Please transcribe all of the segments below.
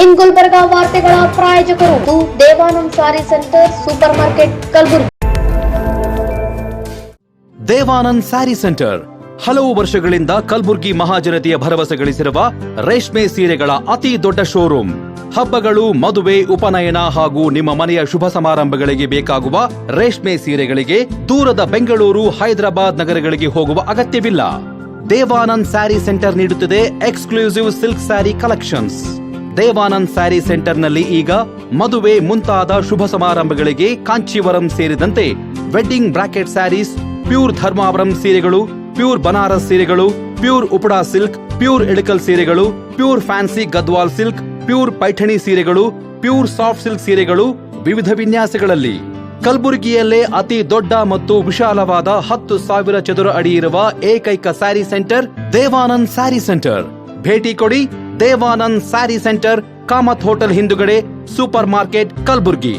ಇನ್ ಗುಲ್ಬರ್ಗಾ ವಾರ್ತೆಗಳ ಪ್ರಾಯೋಜಕರು Devanand sari centre supermarket Kalaburagi. Devanand sari centre ಹಲವು ವರ್ಷಗಳಿಂದ ಕಲಬುರಗಿ ಮಹಾಜನತೆಯ ಭರವಸೆ ಗಳಿಸಿರುವ ರೇಷ್ಮೆ ಸೀರೆಗಳ ಅತಿ ದೊಡ್ಡ ಶೋರೂಮ್. ಹಬ್ಬಗಳು, ಮದುವೆ, ಉಪನಯನ ಹಾಗೂ ನಿಮ್ಮ ಮನೆಯ ಶುಭ ಸಮಾರಂಭಗಳಿಗೆ ಬೇಕಾಗುವ ರೇಷ್ಮೆ ಸೀರೆಗಳಿಗೆ ದೂರದ ಬೆಂಗಳೂರು, ಹೈದರಾಬಾದ್ ನಗರಗಳಿಗೆ ಹೋಗುವ ಅಗತ್ಯವಿಲ್ಲ. ದೇವಾನಂದ್ ಸ್ಯಾರಿ ಸೆಂಟರ್ ನೀಡುತ್ತಿದೆ exclusive silk sari collections. Devanand sari ಸೆಂಟರ್ನಲ್ಲಿ ಈಗ ಮದುವೆ ಮುಂತಾದ ಶುಭ ಸಮಾರಂಭಗಳಿಗೆ ಕಾಂಚೀವರಂ ಸೇರಿದಂತೆ wedding brocade saris, pure Dharmavaram ಸೀರೆಗಳು, ಪ್ಯೂರ್ ಬನಾರಸ್ ಸೀರೆಗಳು, pure Uppada silk, pure Ilkal ಸೀರೆಗಳು, pure fancy Gadwal silk, pure Paithani ಸೀರೆಗಳು, ಪ್ಯೂರ್ ಸಾಫ್ಟ್ ಸಿಲ್ಕ್ ಸೀರೆಗಳು ವಿವಿಧ ವಿನ್ಯಾಸಗಳಲ್ಲಿ. ಕಲಬುರಗಿಯಲ್ಲೇ ಅತಿ ದೊಡ್ಡ ಮತ್ತು ವಿಶಾಲವಾದ 10,000 ಚದುರ ಅಡಿ ಇರುವ ಏಕೈಕ ಸ್ಯಾರಿ ಸೆಂಟರ್ ದೇವಾನಂದ್ ಸ್ಯಾರಿ ಸೆಂಟರ್. ಭೇಟಿ ಕೊಡಿ. ದೇವಾನಂದ್ ಸ್ಯಾರಿ ಸೆಂಟರ್, ಕಾಮತ್ ಹೋಟೆಲ್ ಹಿಂದುಗಡೆ, ಸೂಪರ್ ಮಾರ್ಕೆಟ್, ಕಲಬುರಗಿ.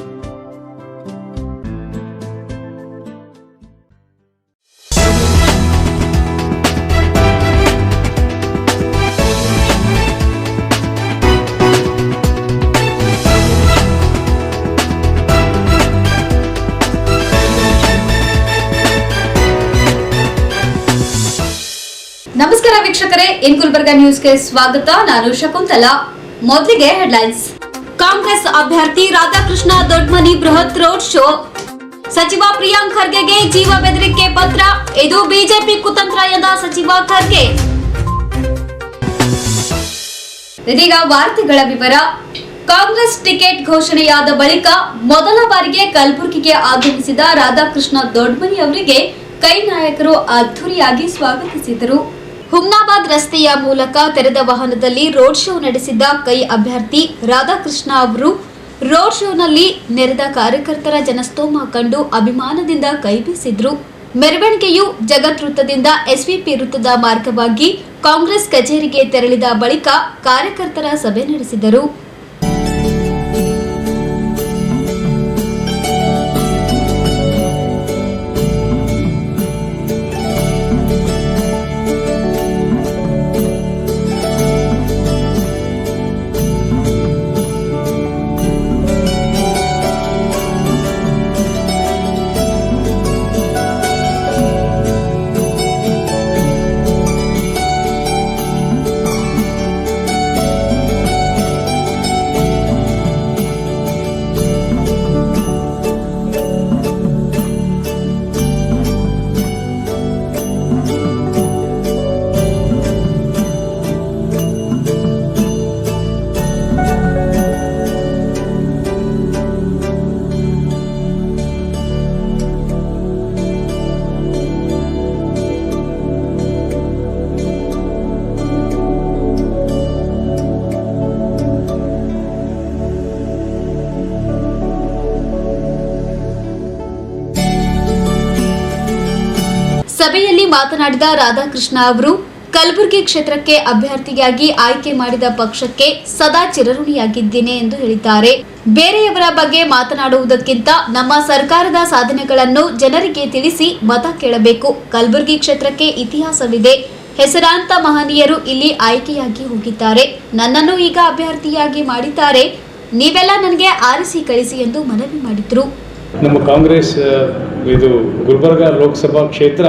ನಮಸ್ಕಾರ ವೀಕ್ಷಕರೇ, ಇನ್ ಗುಲ್ಬರ್ಗಾ ನ್ಯೂಸ್ಗೆ ಸ್ವಾಗತ. ನಾನು ಶಕುಂತಲಾ. ಮೊದಲಿಗೆ ಹೆಡ್ಲೈನ್ಸ್. ಕಾಂಗ್ರೆಸ್ ಅಭ್ಯರ್ಥಿ ರಾಧಾಕೃಷ್ಣ ದೊಡ್ಮನಿ ಬೃಹತ್ ರೋಡ್ ಶೋ. ಸಚಿವ ಪ್ರಿಯಾಂಕ್ ಖರ್ಗೆಗೆ ಜೀವ ಬೆದರಿಕೆ ಪತ್ರ. ಇದು ಬಿಜೆಪಿ ಕುತಂತ್ರ ಎಂದ ಸಚಿವ ಖರ್ಗೆ. ಇದೀಗ ವಾರ್ತೆಗಳ ವಿವರ. ಕಾಂಗ್ರೆಸ್ ಟಿಕೆಟ್ ಘೋಷಣೆಯಾದ ಬಳಿಕ ಮೊದಲ ಬಾರಿಗೆ ಕಲಬುರಗಿಗೆ ಆಗಮಿಸಿದ ರಾಧಾಕೃಷ್ಣ ದೊಡ್ಮನಿ ಅವರಿಗೆ ಕೈ ನಾಯಕರು ಅದ್ದೂರಿಯಾಗಿ ಸ್ವಾಗತಿಸಿದರು. ಹುಮ್ನಾಬಾದ್ ರಸ್ತೆಯ ಮೂಲಕ ತೆರೆದ ವಾಹನದಲ್ಲಿ ರೋಡ್ ಶೋ ನಡೆಸಿದ್ದ ಕೈ ಅಭ್ಯರ್ಥಿ ರಾಧಾಕೃಷ್ಣ ಅವರು ರೋಡ್ ಶೋನಲ್ಲಿ ನೆರೆದ ಕಾರ್ಯಕರ್ತರ ಜನಸ್ತೋಮ ಕಂಡು ಅಭಿಮಾನದಿಂದ ಕೈ ಬೀಸಿದ್ರು. ಮೆರವಣಿಗೆಯು ಜಗತ್ ವೃತ್ತದಿಂದ ಎಸ್ವಿಪಿ ವೃತ್ತದ ಮಾರ್ಗವಾಗಿ ಕಾಂಗ್ರೆಸ್ ಕಚೇರಿಗೆ ತೆರಳಿದ ಬಳಿಕ ಕಾರ್ಯಕರ್ತರ ಸಭೆ ನಡೆಸಿದರು. ಸಭೆಯಲ್ಲಿ ಮಾತನಾಡಿದ ರಾಧಾಕೃಷ್ಣ ಅವರು ಕಲಬುರಗಿ ಕ್ಷೇತ್ರಕ್ಕೆ ಅಭ್ಯರ್ಥಿಯಾಗಿ ಆಯ್ಕೆ ಮಾಡಿದ ಪಕ್ಷಕ್ಕೆ ಸದಾ ಚಿರಋಣಿಯಾಗಿದ್ದೇನೆ ಎಂದು ಹೇಳಿದ್ದಾರೆ. ಬೇರೆಯವರ ಬಗ್ಗೆ ಮಾತನಾಡುವುದಕ್ಕಿಂತ ನಮ್ಮ ಸರ್ಕಾರದ ಸಾಧನೆಗಳನ್ನು ಜನರಿಗೆ ತಿಳಿಸಿ ಮತ ಕೇಳಬೇಕು. ಕಲಬುರಗಿ ಕ್ಷೇತ್ರಕ್ಕೆ ಇತಿಹಾಸವಿದೆ. ಹೆಸರಾಂತ ಮಹನೀಯರು ಇಲ್ಲಿ ಆಯ್ಕೆಯಾಗಿ ಹೋಗಿದ್ದಾರೆ. ನನ್ನನ್ನು ಈಗ ಅಭ್ಯರ್ಥಿಯಾಗಿ ಮಾಡಿದ್ದಾರೆ. ನೀವೆಲ್ಲ ನನಗೆ ಆರಿಸಿ ಕಳಿಸಿ ಎಂದು ಮನವಿ ಮಾಡಿದರು. ನಮ್ಮ ಕಾಂಗ್ರೆಸ್ ಇದು ಗುಲ್ಬರ್ಗಾ ಲೋಕಸಭಾ ಕ್ಷೇತ್ರ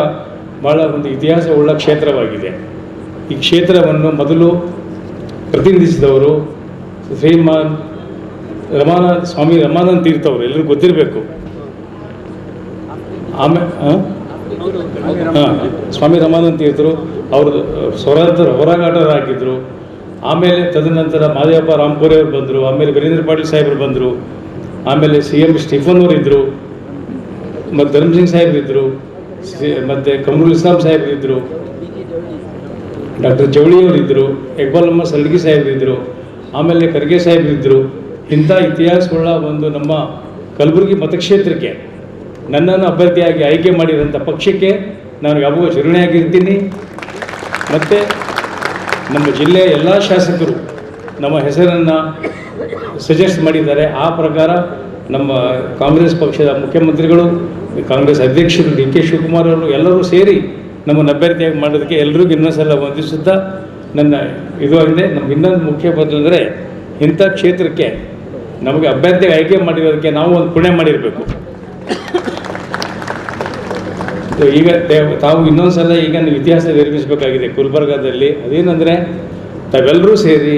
ಭಾಳ ಒಂದು ಇತಿಹಾಸವುಳ್ಳ ಕ್ಷೇತ್ರವಾಗಿದೆ. ಈ ಕ್ಷೇತ್ರವನ್ನು ಮೊದಲು ಪ್ರತಿನಿಧಿಸಿದವರು ಶ್ರೀಮಾನ್ ಸ್ವಾಮಿ ರಮಾನಂದ ತೀರ್ಥ ಅವರು, ಎಲ್ಲರಿಗೂ ಗೊತ್ತಿರಬೇಕು. ಸ್ವಾಮಿ ರಮಾನಂದ ತೀರ್ಥರು ಅವರು ಹೋರಾಟಗಾರರಾಗಿದ್ದರು. ಆಮೇಲೆ ತದನಂತರ ಮಾದೇವಪ್ಪ ರಾಂಪುರಿ ಅವರು ಬಂದರು. ಆಮೇಲೆ ವೀರೇಂದ್ರ ಪಾಟೀಲ್ ಸಾಹೇಬರು ಬಂದರು. ಆಮೇಲೆ CM ಸ್ಟೀಫನ್ ಅವರು ಇದ್ದರು, ಮತ್ತು ಧರ್ಮಸಿಂಗ್ ಸಾಹೇಬ್ರು ಇದ್ದರು, ಮತ್ತು ಕಮರುಲ್ ಇಸ್ಲಾಂ ಸಾಹೇಬ್ರು ಇದ್ದರು, ಡಾಕ್ಟರ್ ಜವಳಿಯವರು ಇದ್ದರು, ಇಕ್ಬಾಲ್ ಅಹಮ್ಮದ್ ಸಲ್ಗಿ ಸಾಹೇಬ್ರು ಇದ್ದರು, ಆಮೇಲೆ ಖರ್ಗೆ ಸಾಹೇಬ್ರು ಇದ್ದರು. ಇಂಥ ಇತಿಹಾಸವುಳ್ಳ ಒಂದು ನಮ್ಮ ಕಲಬುರಗಿ ಮತಕ್ಷೇತ್ರಕ್ಕೆ ನನ್ನನ್ನು ಅಭ್ಯರ್ಥಿಯಾಗಿ ಆಯ್ಕೆ ಮಾಡಿರೋಂಥ ಪಕ್ಷಕ್ಕೆ ನಾನು ಯಾವಾಗ ಚಿರಋಣಿಯಾಗಿರ್ತೀನಿ. ಮತ್ತು ನಮ್ಮ ಜಿಲ್ಲೆಯ ಎಲ್ಲ ಶಾಸಕರು ನಮ್ಮ ಹೆಸರನ್ನು ಸಜೆಸ್ಟ್ ಮಾಡಿದ್ದಾರೆ. ಆ ಪ್ರಕಾರ ನಮ್ಮ ಕಾಂಗ್ರೆಸ್ ಪಕ್ಷದ ಮುಖ್ಯಮಂತ್ರಿಗಳು, ಕಾಂಗ್ರೆಸ್ ಅಧ್ಯಕ್ಷರು DK ಶಿವಕುಮಾರ್ ಅವರು ಎಲ್ಲರೂ ಸೇರಿ ನಮ್ಮನ್ನು ಅಭ್ಯರ್ಥಿಯಾಗಿ ಮಾಡೋದಕ್ಕೆ ಎಲ್ರಿಗೂ ಇನ್ನೊಂದು ಸಲ ವಂದಿಸುತ್ತಾ ನನ್ನ ಇದು ಆಗಿದೆ. ನಮ್ಗೆ ಇನ್ನೊಂದು ಮುಖ್ಯ ಬದಲು ಅಂದರೆ ಇಂಥ ಕ್ಷೇತ್ರಕ್ಕೆ ನಮಗೆ ಅಭ್ಯರ್ಥಿ ಆಯ್ಕೆ ಮಾಡಿರೋದಕ್ಕೆ ನಾವು ಒಂದು ಪುಣ್ಯ ಮಾಡಿರಬೇಕು. ಈಗ ತಾವು ಇನ್ನೊಂದು ಸಲ ಈಗ ನೀವು ಇತಿಹಾಸ ನಿರ್ಮಿಸಬೇಕಾಗಿದೆ ಗುಲ್ಬರ್ಗಾದಲ್ಲಿ. ಅದೇನೆಂದರೆ ತಾವೆಲ್ಲರೂ ಸೇರಿ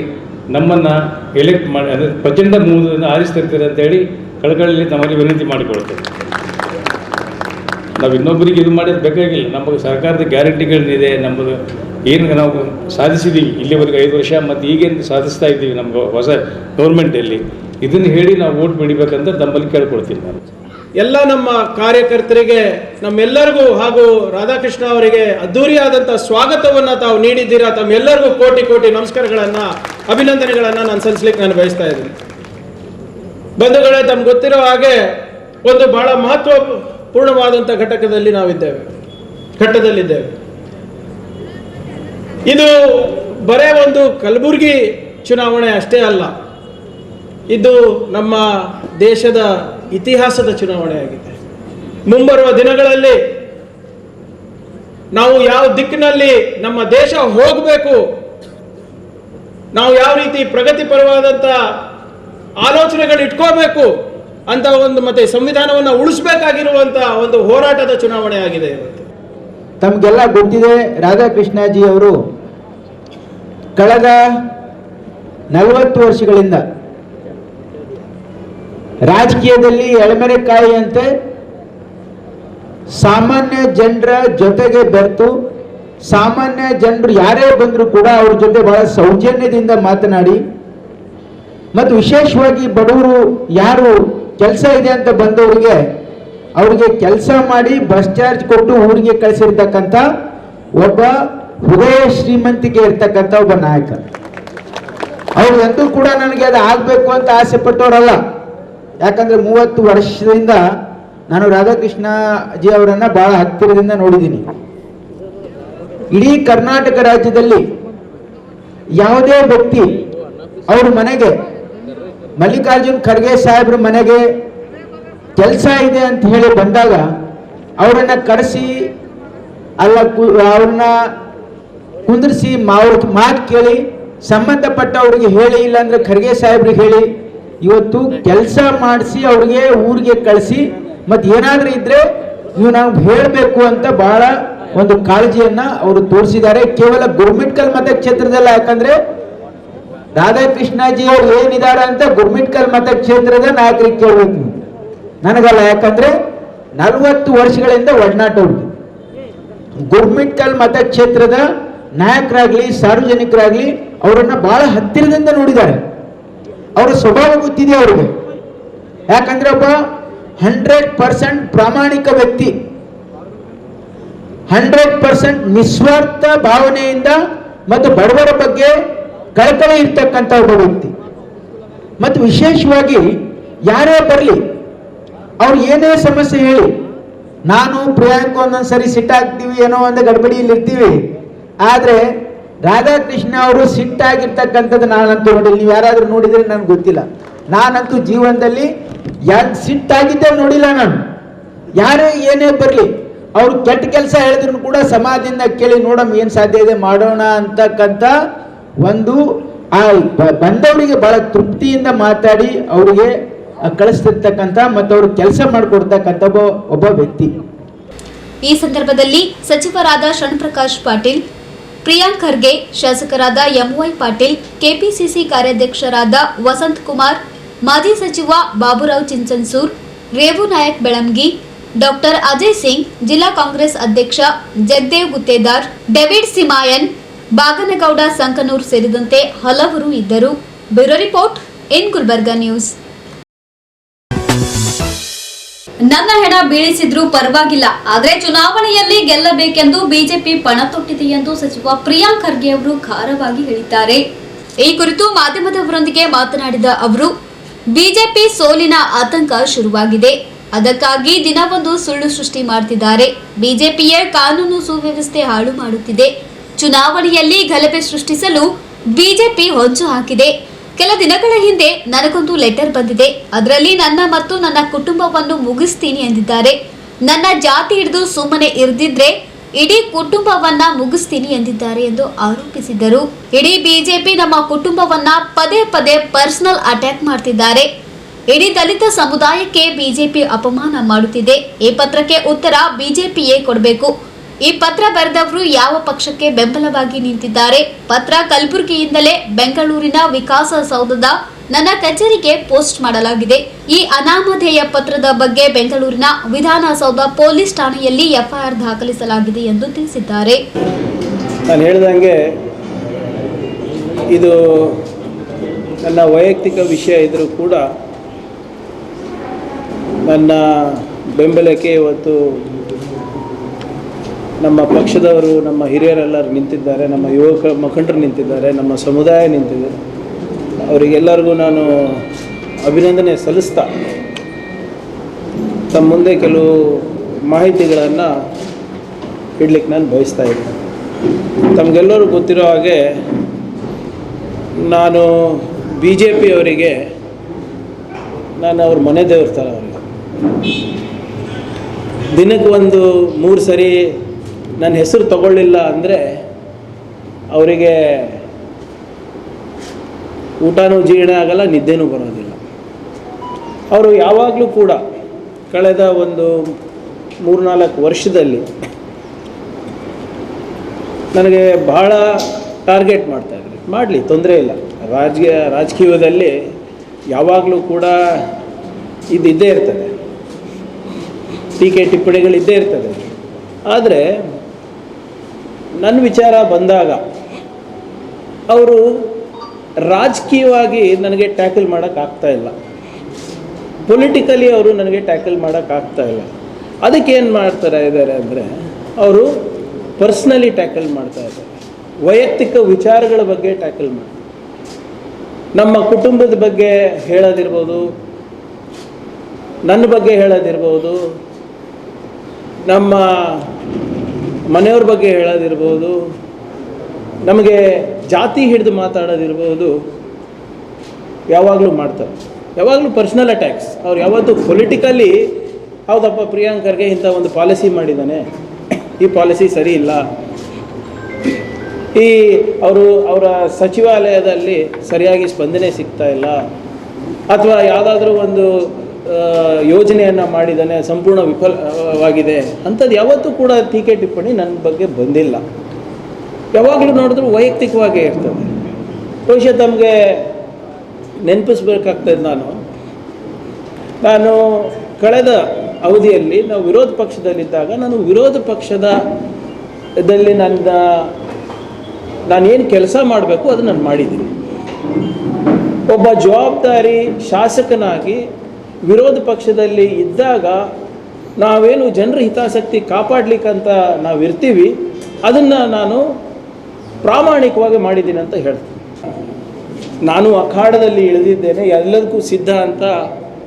ನಮ್ಮನ್ನು ಎಲೆಕ್ಟ್ ಮಾಡಿ, ಅಂದರೆ ಪ್ರಚಂಡ ಮೂಲದಿಂದ ಆರಿಸ್ತಿರ್ತೀರ ಅಂತೇಳಿ ಕಳಕಳಿಯಲ್ಲಿ ತಮ್ಮಲ್ಲಿ ವಿನಂತಿ ಮಾಡಿಕೊಳ್ತೇವೆ. ನಾವು ಇನ್ನೊಬ್ಬರಿಗೆ ಇದು ಮಾಡೋದು ಬೇಕಾಗಿಲ್ಲ. ನಮಗೆ ಸರ್ಕಾರದ ಗ್ಯಾರಂಟಿಗಳೇನಿದೆ, ನಮ್ಮದು ಏನು ನಾವು ಸಾಧಿಸಿದ್ದೀವಿ ಇಲ್ಲಿವರೆಗೆ 5 ವರ್ಷ, ಮತ್ತು ಈಗೇನು ಸಾಧಿಸ್ತಾ ಇದ್ದೀವಿ ನಮ್ಮ ಹೊಸ ಗೌರ್ಮೆಂಟಲ್ಲಿ, ಇದನ್ನು ಹೇಳಿ ನಾವು ವೋಟ್ ಬಿಡಬೇಕಂತ ತಮ್ಮಲ್ಲಿ ಕೇಳ್ಕೊಳ್ತೀನಿ ನಾನು. ಎಲ್ಲ ನಮ್ಮ ಕಾರ್ಯಕರ್ತರಿಗೆ, ನಮ್ಮೆಲ್ಲರಿಗೂ ಹಾಗೂ ರಾಧಾಕೃಷ್ಣ ಅವರಿಗೆ ಅದ್ಧೂರಿಯಾದಂಥ ಸ್ವಾಗತವನ್ನು ತಾವು ನೀಡಿದ್ದೀರಾ. ತಮ್ಮೆಲ್ಲರಿಗೂ ಕೋಟಿ ಕೋಟಿ ನಮಸ್ಕಾರಗಳನ್ನು, ಅಭಿನಂದನೆಗಳನ್ನು ನಾನು ಸಲ್ಲಿಸಲಿಕ್ಕೆ ನಾನು ಬಯಸ್ತಾ ಇದ್ದೀನಿ. ಬಂಧುಗಳೇ, ತಮ್ಗೆ ಗೊತ್ತಿರೋ ಹಾಗೆ ಒಂದು ಬಹಳ ಮಹತ್ವಪೂರ್ಣವಾದಂಥ ಘಟ್ಟದಲ್ಲಿದ್ದೇವೆ. ಇದು ಬರೇ ಒಂದು ಕಲಬುರಗಿ ಚುನಾವಣೆ ಅಷ್ಟೇ ಅಲ್ಲ, ಇದು ನಮ್ಮ ದೇಶದ ಇತಿಹಾಸದ ಚುನಾವಣೆಯಾಗಿದೆ. ಮುಂಬರುವ ದಿನಗಳಲ್ಲಿ ನಾವು ಯಾವ ದಿಕ್ಕಿನಲ್ಲಿ ನಮ್ಮ ದೇಶ ಹೋಗಬೇಕು, ನಾವು ಯಾವ ರೀತಿ ಪ್ರಗತಿಪರವಾದಂಥ ಆಲೋಚನೆಗಳು ಇಟ್ಕೋಬೇಕು ಅಂತ ಒಂದು, ಮತ್ತೆ ಸಂವಿಧಾನವನ್ನು ಉಳಿಸಬೇಕಾಗಿರುವಂಥ ಒಂದು ಹೋರಾಟದ ಚುನಾವಣೆ ಆಗಿದೆ ಇವತ್ತು. ತಮಗೆಲ್ಲ ಗೊತ್ತಿದೆ, ರಾಧಾಕೃಷ್ಣಜಿ ಅವರು ಕಳೆದ 40 ವರ್ಷಗಳಿಂದ ರಾಜಕೀಯದಲ್ಲಿ ಎಳಮೆರೆಕಾಯಿಯಂತೆ ಸಾಮಾನ್ಯ ಜನರ ಜೊತೆಗೆ ಬೆರೆತು, ಸಾಮಾನ್ಯ ಜನರು ಯಾರೇ ಬಂದರೂ ಕೂಡ ಅವ್ರ ಜೊತೆ ಬಹಳ ಸೌಜನ್ಯದಿಂದ ಮಾತನಾಡಿ, ಮತ್ತು ವಿಶೇಷವಾಗಿ ಬಡವರು ಯಾರು ಕೆಲಸ ಇದೆ ಅಂತ ಬಂದವರಿಗೆ ಅವ್ರಿಗೆ ಕೆಲಸ ಮಾಡಿ ಬಸ್ ಚಾರ್ಜ್ ಕೊಟ್ಟು ಊರಿಗೆ ಕಳಿಸಿರ್ತಕ್ಕಂಥ ಒಬ್ಬ ಹೃದಯ ಶ್ರೀಮಂತಿಕೆ ಇರ್ತಕ್ಕಂಥ ಒಬ್ಬ ನಾಯಕ. ಅವ್ರಿಗಂತೂ ಕೂಡ ನನಗೆ ಅದು ಆಗಬೇಕು ಅಂತ ಆಸೆ ಪಟ್ಟವರಲ್ಲ. ಯಾಕಂದ್ರೆ 30 ವರ್ಷದಿಂದ ನಾನು ರಾಧಾಕೃಷ್ಣಜಿ ಅವರನ್ನ ಬಹಳ ಹತ್ತಿರದಿಂದ ನೋಡಿದ್ದೀನಿ. ಇಡೀ ಕರ್ನಾಟಕ ರಾಜ್ಯದಲ್ಲಿ ಯಾವುದೇ ವ್ಯಕ್ತಿ ಅವ್ರ ಮನೆಗೆ, ಮಲ್ಲಿಕಾರ್ಜುನ್ ಖರ್ಗೆ ಸಾಹೇಬ್ರ ಮನೆಗೆ ಕೆಲಸ ಇದೆ ಅಂತ ಹೇಳಿ ಬಂದಾಗ ಅವರನ್ನ ಕರೆಸಿ ಅವ್ರನ್ನ ಕುಂದಿರಿಸಿ ಅವ್ರ ಮಾತು ಕೇಳಿ, ಸಂಬಂಧಪಟ್ಟವ್ರಿಗೆ ಹೇಳಿ, ಇಲ್ಲಾಂದ್ರೆ ಖರ್ಗೆ ಸಾಹೇಬ್ರಿಗೆ ಹೇಳಿ, ಇವತ್ತು ಕೆಲಸ ಮಾಡಿಸಿ ಅವ್ರಿಗೆ ಊರಿಗೆ ಕಳಿಸಿ, ಮತ್ತು ಏನಾದರೂ ಇದ್ರೆ ನೀವು ನಾವು ಹೇಳಬೇಕು ಅಂತ ಬಹಳ ಒಂದು ಕಾಳಜಿಯನ್ನ ಅವರು ತೋರಿಸಿದ್ದಾರೆ. ಕೇವಲ ಗುರ್ಮಿಟ್ಕಲ್ ಮತಕ್ಷೇತ್ರದಲ್ಲ, ಯಾಕಂದ್ರೆ ರಾಧಾಕೃಷ್ಣಜಿ ಅವರು ಏನಿದ್ದಾರೆ ಅಂತ ಗುರ್ಮಿಟ್ಕಲ್ ಮತಕ್ಷೇತ್ರದ ನಾಯಕರಿಗೆ ಕೇಳಬೇಕು, ನನಗಲ್ಲ. ಯಾಕಂದ್ರೆ 40 ವರ್ಷಗಳಿಂದ ಒಡನಾಟ ಅವ್ರಿಗೆ. ಗುರ್ಮಿಟ್ಕಲ್ ಮತಕ್ಷೇತ್ರದ ನಾಯಕರಾಗ್ಲಿ ಸಾರ್ವಜನಿಕರಾಗ್ಲಿ ಅವರನ್ನ ಬಹಳ ಹತ್ತಿರದಿಂದ ನೋಡಿದ್ದಾರೆ. ಅವರ ಸ್ವಭಾವ ಗೊತ್ತಿದೆ ಅವರಿಗೆ. ಯಾಕಂದ್ರೆ ಒಬ್ಬ 100% ಪ್ರಾಮಾಣಿಕ ವ್ಯಕ್ತಿ, 100% ನಿಸ್ವಾರ್ಥ ಭಾವನೆಯಿಂದ ಮತ್ತು ಬಡವರ ಬಗ್ಗೆ ಕಳಕಳಿ ಇರ್ತಕ್ಕಂಥ ಒಬ್ಬ ವ್ಯಕ್ತಿ. ಮತ್ತು ವಿಶೇಷವಾಗಿ ಯಾರೇ ಬರಲಿ, ಅವ್ರು ಏನೇ ಸಮಸ್ಯೆ ಹೇಳಿ, ನಾನು ಪ್ರಿಯಾಂಕ ಒಂದೊಂದ್ಸರಿ ಸಿಟ್ಟಾಗ್ತೀವಿ, ಏನೋ ಒಂದು ಗಡ್ಬಡಿಯಲ್ಲಿ ಇರ್ತೀವಿ, ಆದರೆ ರಾಧಾಕೃಷ್ಣ ಅವರು ಸಿಟ್ಟಾಗಿರ್ತಕ್ಕಂಥದ್ದು ನಾನಂತೂ ನೋಡಿಲ್ಲ. ನೀವು ಯಾರಾದರೂ ನೋಡಿದ್ರೆ ನನಗೆ ಗೊತ್ತಿಲ್ಲ. ನಾನಂತೂ ಜೀವನದಲ್ಲಿ ಸಿಟ್ಟಾಗಿದ್ದೇ ನೋಡಿಲ್ಲ ನಾನು. ಯಾರೇ ಏನೇ ಬರಲಿ, ಅವ್ರು ಕೆಟ್ಟ ಕೆಲಸ ಹೇಳಿದ್ರು ಕೂಡ ಸಮಾಜದಿಂದ ಕೇಳಿ ನೋಡಮ್ಮ ಏನು ಸಾಧ್ಯ ಇದೆ ಮಾಡೋಣ ಅಂತಕ್ಕಂಥ ಒಂದು ಬಂದವರಿಗೆ ಬಹಳ ತೃಪ್ತಿಯಿಂದ ಮಾತಾಡಿ ಅವರಿಗೆ ಕಳಿಸ್ತಿರ್ತಕ್ಕಂಥ ಮತ್ತು ಅವರು ಕೆಲಸ ಮಾಡಿಕೊಡ್ತಕ್ಕಂಥ ಒಬ್ಬ ವ್ಯಕ್ತಿ. ಈ ಸಂದರ್ಭದಲ್ಲಿ ಸಚಿವರಾದ ಶರಣಪ್ರಕಾಶ್ ಪಾಟೀಲ್, ಪ್ರಿಯಾಂಕ್ ಖರ್ಗೆ, ಶಾಸಕರಾದ ಎಂವೈ ಪಾಟೀಲ್, ಕೆಪಿಸಿಸಿ ಕಾರ್ಯಾಧ್ಯಕ್ಷರಾದ ವಸಂತ್ ಕುಮಾರ್, ಮಾಜಿ ಸಚಿವ ಬಾಬುರಾವ್ ಚಿಂಚನ್ಸೂರ್, ರೇವು ನಾಯಕ್ ಬೆಳಂಗಿ, ಡಾಕ್ಟರ್ ಅಜಯ್ ಸಿಂಗ್, ಜಿಲ್ಲಾ ಕಾಂಗ್ರೆಸ್ ಅಧ್ಯಕ್ಷ ಜಗದೇವ್ ಗುತ್ತೇದಾರ್, ಡೇವಿಡ್ ಸಿಮಾಯನ್, ಬಾಗನಗೌಡ ಸಂಕನೂರ್ ಸೇರಿದಂತೆ ಹಲವರು ಇದ್ದರು. Bureau report in Gulbarga news. ನನ್ನ ಹೆಣ ಬೀಳಿಸಿದ್ರೂ ಪರವಾಗಿಲ್ಲ, ಆದರೆ ಚುನಾವಣೆಯಲ್ಲಿ ಗೆಲ್ಲಬೇಕೆಂದು ಬಿಜೆಪಿ ಪಣ ತೊಟ್ಟಿದೆ ಎಂದು ಸಚಿವ ಪ್ರಿಯಾಂಕ್ ಖರ್ಗೆ ಅವರು ಖಾರವಾಗಿ ಹೇಳಿದ್ದಾರೆ. ಈ ಕುರಿತು ಮಾಧ್ಯಮದವರೊಂದಿಗೆ ಮಾತನಾಡಿದ ಅವರು, ಬಿಜೆಪಿ ಸೋಲಿನ ಆತಂಕ ಶುರುವಾಗಿದೆ. ಅದಕ್ಕಾಗಿ ದಿನವೊಂದು ಸುಳ್ಳು ಸೃಷ್ಟಿ ಮಾಡುತ್ತಿದ್ದಾರೆ. ಬಿಜೆಪಿಯೇ ಕಾನೂನು ಸುವ್ಯವಸ್ಥೆ ಹಾಳು ಮಾಡುತ್ತಿದೆ. ಚುನಾವಣೆಯಲ್ಲಿ ಗಲಭೆ ಸೃಷ್ಟಿಸಲು ಬಿಜೆಪಿ ಹೊಂಚು ಹಾಕಿದೆ. ಕೆಲ ದಿನಗಳ ಹಿಂದೆ ನನಗೊಂದು ಲೆಟರ್ ಬಂದಿದೆ. ಅದರಲ್ಲಿ ನನ್ನ ಮತ್ತು ನನ್ನ ಕುಟುಂಬವನ್ನು ಮುಗಿಸ್ತೀನಿ ಎಂದಿದ್ದಾರೆ. ನನ್ನ ಜಾತಿ ಹಿಡಿದು ಸುಮ್ಮನೆ ಇರದಿದ್ರೆ ಇಡೀ ಕುಟುಂಬವನ್ನ ಮುಗಿಸ್ತೀನಿ ಎಂದಿದ್ದಾರೆ ಎಂದು ಆರೋಪಿಸಿದರು. ಇಡೀ ಬಿಜೆಪಿ ನಮ್ಮ ಕುಟುಂಬವನ್ನ ಪದೇ ಪದೇ ಪರ್ಸನಲ್ ಅಟ್ಯಾಕ್ ಮಾಡ್ತಿದ್ದಾರೆ. ಇಡೀ ದಲಿತ ಸಮುದಾಯಕ್ಕೆ ಬಿಜೆಪಿ ಅಪಮಾನ ಮಾಡುತ್ತಿದೆ. ಈ ಪತ್ರಕ್ಕೆ ಉತ್ತರ ಬಿಜೆಪಿಯೇ ಕೊಡಬೇಕು. ಈ ಪತ್ರ ಬರೆದವರು ಯಾವ ಪಕ್ಷಕ್ಕೆ ಬೆಂಬಲವಾಗಿ ನಿಂತಿದ್ದಾರೆ? ಪತ್ರ ಕಲಬುರಗಿಯಿಂದಲೇ ಬೆಂಗಳೂರಿನ ವಿಕಾಸಸೌಧದ ನನ್ನ ಕಚೇರಿಗೆ ಪೋಸ್ಟ್ ಮಾಡಲಾಗಿದೆ. ಈ ಅನಾಮಧೇಯ ಪತ್ರದ ಬಗ್ಗೆ ಬೆಂಗಳೂರಿನ ವಿಧಾನಸೌಧ ಪೊಲೀಸ್ ಠಾಣೆಯಲ್ಲಿ ಎಫ್ಐಆರ್ ದಾಖಲಿಸಲಾಗಿದೆ ಎಂದು ತಿಳಿಸಿದ್ದಾರೆ. ನಾನು ಹೇಳಿದಂಗೆ ಇದು ನನ್ನ ವೈಯಕ್ತಿಕ ವಿಷಯ ಇದ್ದರೂ ಕೂಡ ನನ್ನ ಬೆಂಬಲಕ್ಕೆ ಇವತ್ತು ನಮ್ಮ ಪಕ್ಷದವರು, ನಮ್ಮ ಹಿರಿಯರೆಲ್ಲರೂ ನಿಂತಿದ್ದಾರೆ, ನಮ್ಮ ಯುವಕ ಮುಖಂಡರು ನಿಂತಿದ್ದಾರೆ, ನಮ್ಮ ಸಮುದಾಯ ನಿಂತಿದೆ. ಅವರಿಗೆಲ್ಲರಿಗೂ ನಾನು ಅಭಿನಂದನೆ ಸಲ್ಲಿಸ್ತಾ ತಮ್ಮ ಮುಂದೆ ಕೆಲವು ಮಾಹಿತಿಗಳನ್ನು ಇಡ್ಲಿಕ್ಕೆ ನಾನು ಬಯಸ್ತಾ ಇದ್ದೀನಿ. ತಮಗೆಲ್ಲರೂ ಗೊತ್ತಿರೋ ಹಾಗೆ ನಾನು BJP ಅವರಿಗೆ ನಾನು ಅವ್ರ ಮನೆ ದೇವ್ರ ಥರ ಅವರಿಗೆ ದಿನಕ್ಕೆ ಒಂದು 3 ಸರಿ ನನ್ನ ಹೆಸರು ತಗೊಳ್ಳಿಲ್ಲ ಅಂದರೆ ಅವರಿಗೆ ಊಟನೂ ಜೀರ್ಣ ಆಗಲ್ಲ, ನಿದ್ದೆನೂ ಬರೋದಿಲ್ಲ. ಅವರು ಯಾವಾಗಲೂ ಕೂಡ ಕಳೆದ ಒಂದು 3-4 ವರ್ಷದಲ್ಲಿ ನನಗೆ ಬಹಳ ಟಾರ್ಗೆಟ್ ಮಾಡ್ತಾಯಿದ್ರು. ಮಾಡಲಿ, ತೊಂದರೆ ಇಲ್ಲ. ರಾಜಕೀಯದಲ್ಲಿ ಯಾವಾಗಲೂ ಕೂಡ ಇದ್ದೇ ಇರ್ತದೆ, ಟೀಕೆ ಟಿಪ್ಪಣಿಗಳಿದ್ದೇ ಇರ್ತದೆ. ಆದರೆ ನನ್ನ ವಿಚಾರ ಬಂದಾಗ ಅವರು ರಾಜಕೀಯವಾಗಿ ನನಗೆ ಟ್ಯಾಕಲ್ ಮಾಡೋಕ್ಕಾಗ್ತಾ ಇಲ್ಲ, ಪೊಲಿಟಿಕಲಿ ಅವರು ನನಗೆ ಟ್ಯಾಕಲ್ ಮಾಡೋಕ್ಕಾಗ್ತಾ ಇಲ್ಲ. ಅದಕ್ಕೆ ಏನು ಮಾಡ್ತಾರೆ ಇದ್ದಾರೆ ಅಂದರೆ ಅವರು ಪರ್ಸ್ನಲಿ ಟ್ಯಾಕಲ್ ಮಾಡ್ತಾ ಇದ್ದಾರೆ. ವೈಯಕ್ತಿಕ ವಿಚಾರಗಳ ಬಗ್ಗೆ ಟ್ಯಾಕಲ್ ಮಾಡ್ತಾರೆ. ನಮ್ಮ ಕುಟುಂಬದ ಬಗ್ಗೆ ಹೇಳೋದಿರ್ಬೋದು, ನನ್ನ ಬಗ್ಗೆ ಹೇಳೋದಿರ್ಬೋದು, ನಮ್ಮ ಮನೆಯವ್ರ ಬಗ್ಗೆ ಹೇಳೋದಿರ್ಬೋದು, ನಮಗೆ ಜಾತಿ ಹಿಡಿದು ಮಾತಾಡೋದಿರ್ಬೋದು, ಯಾವಾಗಲೂ ಮಾಡ್ತಾರೆ. ಯಾವಾಗಲೂ ಪರ್ಸ್ನಲ್ ಅಟ್ಯಾಕ್ಸ್. ಅವ್ರು ಯಾವತ್ತೂ ಪೊಲಿಟಿಕಲಿ ಹೌದಪ್ಪ ಪ್ರಿಯಾಂಕರ್ಗೆ ಇಂಥ ಒಂದು ಪಾಲಿಸಿ ಮಾಡಿದ್ದಾನೆ, ಈ ಪಾಲಿಸಿ ಸರಿ ಇಲ್ಲ, ಅವರ ಸಚಿವಾಲಯದಲ್ಲಿ ಸರಿಯಾಗಿ ಸ್ಪಂದನೆ ಸಿಗ್ತಾ ಇಲ್ಲ, ಅಥವಾ ಯಾವುದಾದ್ರೂ ಒಂದು ಯೋಜನೆಯನ್ನು ಮಾಡಿದ್ದಾನೆ ಸಂಪೂರ್ಣ ವಿಫಲವಾಗಿದೆ ಅಂಥದ್ದು ಯಾವತ್ತೂ ಕೂಡ ಟೀಕೆ ಟಿಪ್ಪಣಿ ನನ್ನ ಬಗ್ಗೆ ಬಂದಿಲ್ಲ. ಯಾವಾಗಲೂ ನೋಡಿದ್ರು ವೈಯಕ್ತಿಕವಾಗೇ ಇರ್ತದೆ. ಬಹುಶಃ ತಮಗೆ ನೆನಪಿಸ್ಬೇಕಾಗ್ತದೆ, ನಾನು ಕಳೆದ ಅವಧಿಯಲ್ಲಿ ನಾವು ವಿರೋಧ ಪಕ್ಷದಲ್ಲಿದ್ದಾಗ ನಾನು ವಿರೋಧ ಪಕ್ಷದಲ್ಲಿ ನಾನೇನು ಕೆಲಸ ಮಾಡಬೇಕು ಅದು ನಾನು ಮಾಡಿದ್ದೀನಿ. ಒಬ್ಬ ಜವಾಬ್ದಾರಿ ಶಾಸಕನಾಗಿ ವಿರೋಧ ಪಕ್ಷದಲ್ಲಿ ಇದ್ದಾಗ ನಾವೇನು ಜನರ ಹಿತಾಸಕ್ತಿ ಕಾಪಾಡಲಿಕ್ಕಂತ ನಾವು ಇರ್ತೀವಿ, ಅದನ್ನು ನಾನು ಪ್ರಾಮಾಣಿಕವಾಗಿ ಮಾಡಿದ್ದೀನಿ ಅಂತ ಹೇಳ್ತೀನಿ. ನಾನು ಅಖಾಡದಲ್ಲಿ ಇಳಿದಿದ್ದೇನೆ, ಎಲ್ಲದಕ್ಕೂ ಸಿದ್ಧ ಅಂತ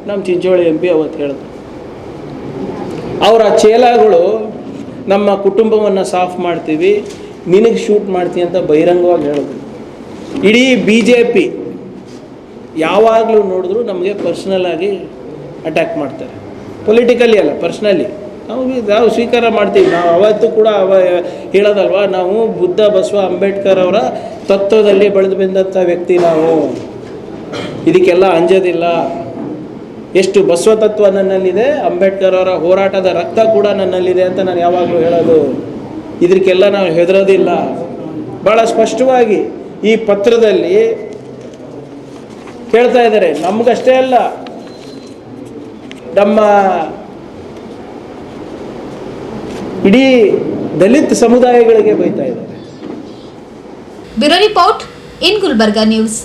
ನಮ್ಮ ಚಿಂಚೋಳಿ MP ಅವತ್ತು ಹೇಳಿದ್ರು. ಅವರ ಚೇಲಾಗಳು ನಮ್ಮ ಕುಟುಂಬವನ್ನು ಸಾಫ್ ಮಾಡ್ತೀವಿ, ನಿನಗೆ ಶೂಟ್ ಮಾಡ್ತೀವಿ ಅಂತ ಬಹಿರಂಗವಾಗಿ ಹೇಳಿದ್ರು. ಇಡೀ BJP ಯಾವಾಗಲೂ ನೋಡಿದ್ರು ನಮಗೆ ಪರ್ಸ್ನಲ್ ಆಗಿ ಅಟ್ಯಾಕ್ ಮಾಡ್ತಾರೆ. ಪೊಲಿಟಿಕಲಿ ಅಲ್ಲ, ಪರ್ಸ್ನಲಿ ನಾವು ಸ್ವೀಕಾರ ಮಾಡ್ತೀವಿ. ನಾವು ಅವತ್ತು ಕೂಡ ಹೇಳೋದಲ್ವಾ, ನಾವು ಬುದ್ಧ ಬಸವ ಅಂಬೇಡ್ಕರ್ ಅವರ ತತ್ವದಲ್ಲಿ ಬೆಳೆದು ಬಂದಂಥ ವ್ಯಕ್ತಿ, ನಾವು ಇದಕ್ಕೆಲ್ಲ ಅಂಜೋದಿಲ್ಲ. ಎಷ್ಟು ಬಸವ ತತ್ವ ನನ್ನಲ್ಲಿದೆ, ಅಂಬೇಡ್ಕರ್ ಅವರ ಹೋರಾಟದ ರಕ್ತ ಕೂಡ ನನ್ನಲ್ಲಿದೆ ಅಂತ ನಾನು ಯಾವಾಗಲೂ ಹೇಳೋದು. ಇದಕ್ಕೆಲ್ಲ ನಾವು ಹೆದರೋದಿಲ್ಲ. ಭಾಳ ಸ್ಪಷ್ಟವಾಗಿ ಈ ಪತ್ರದಲ್ಲಿ ಹೇಳ್ತಾ ಇದ್ದಾರೆ. ನಮಗಷ್ಟೇ ಅಲ್ಲ, ನಮ್ಮ ಇಡೀ ದಲಿತ ಸಮುದಾಯಗಳಿಗೆ ಬೈತಾ ಇದ್ದಾರೆ. Bureau report in Gulbarga news.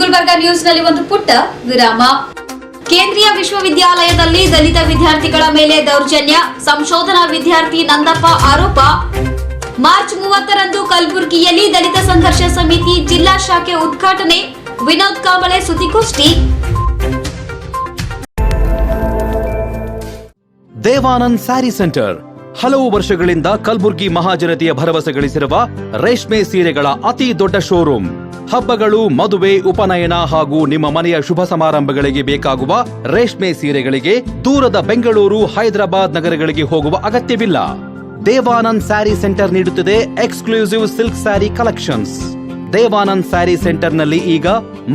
Gulbarga news ನಲ್ಲಿ ಒಂದು ಪುಟ್ಟ ವಿರಾಮ. ಕೇಂದ್ರೀಯ ವಿಶ್ವವಿದ್ಯಾಲಯದಲ್ಲಿ ದಲಿತ ವಿದ್ಯಾರ್ಥಿಗಳ ಮೇಲೆ ದೌರ್ಜನ್ಯ, ಸಂಶೋಧನಾ ವಿದ್ಯಾರ್ಥಿ ನಂದಪ್ಪ ಆರೋಪ. ಮಾರ್ಚ್ 30ರಂದು ಕಲಬುರಗಿಯಲ್ಲಿ ದಲಿತ ಸಂಘರ್ಷ ಸಮಿತಿ ಜಿಲ್ಲಾ ಶಾಖೆ ಉದ್ಘಾಟನೆ. ವಿನೋದ್ ಕಾಂಬಳೆ ಸುದ್ದಿಗೋಷ್ಠಿ. ದೇವಾನಂದ್ ಸ್ಯಾರಿ ಸೆಂಟರ್ ಹಲವು ವರ್ಷಗಳಿಂದ ಕಲಬುರ್ಗಿ ಮಹಾಜನತೆಯ ಭರವಸೆ ಗಳಿಸಿರುವ ರೇಷ್ಮೆ ಸೀರೆಗಳ ಅತಿ ದೊಡ್ಡ ಶೋರೂಮ್. ಹಬ್ಬಗಳು, ಮದುವೆ, ಉಪನಯನ ಹಾಗೂ ನಿಮ್ಮ ಮನೆಯ ಶುಭ ಸಮಾರಂಭಗಳಿಗೆ ಬೇಕಾಗುವ ರೇಷ್ಮೆ ಸೀರೆಗಳಿಗೆ ದೂರದ ಬೆಂಗಳೂರು, ಹೈದರಾಬಾದ್ ನಗರಗಳಿಗೆ ಹೋಗುವ ಅಗತ್ಯವಿಲ್ಲ. ದೇವಾನಂದ್ ಸ್ಯಾರಿ ಸೆಂಟರ್ ನೀಡುತ್ತಿದೆ exclusive silk sari collections. Devanand sari ಸೆಂಟರ್ನಲ್ಲಿ ಈಗ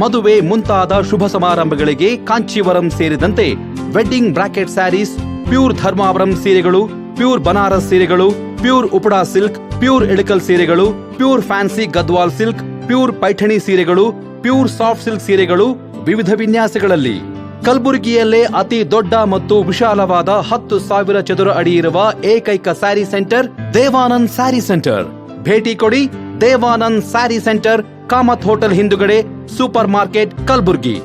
ಮದುವೆ ಮುಂತಾದ ಶುಭ ಸಮಾರಂಭಗಳಿಗೆ ಕಾಂಚೀವರಂ ಸೇರಿದಂತೆ wedding brocade saris, pure Dharmavaram ಸೀರೆಗಳು, ಪ್ಯೂರ್ ಬನಾರಸ್ ಸೀರೆಗಳು, pure Uppada silk, pure Ilkal ಸೀರೆಗಳು, pure fancy Gadwal silk, pure Paithani ಸೀರೆಗಳು, ಪ್ಯೂರ್ ಸಾಫ್ಟ್ ಸಿಲ್ಕ್ ಸೀರೆಗಳು ವಿವಿಧ ವಿನ್ಯಾಸಗಳಲ್ಲಿ. ಕಲಬುರಗಿಯಲ್ಲೇ ಅತಿ ದೊಡ್ಡ ಮತ್ತು ವಿಶಾಲವಾದ 10,000 ಚದುರ ಅಡಿ ಇರುವ ಏಕೈಕ ಸ್ಯಾರಿ ಸೆಂಟರ್ ದೇವಾನಂದ್ ಸ್ಯಾರಿ ಸೆಂಟರ್. ಭೇಟಿ ಕೊಡಿ. ದೇವಾನಂದ್ ಸ್ಯಾರಿ ಸೆಂಟರ್, ಕಾಮತ್ ಹೋಟೆಲ್ ಹಿಂದುಗಡೆ, ಸೂಪರ್ ಮಾರ್ಕೆಟ್, ಕಲಬುರಗಿ.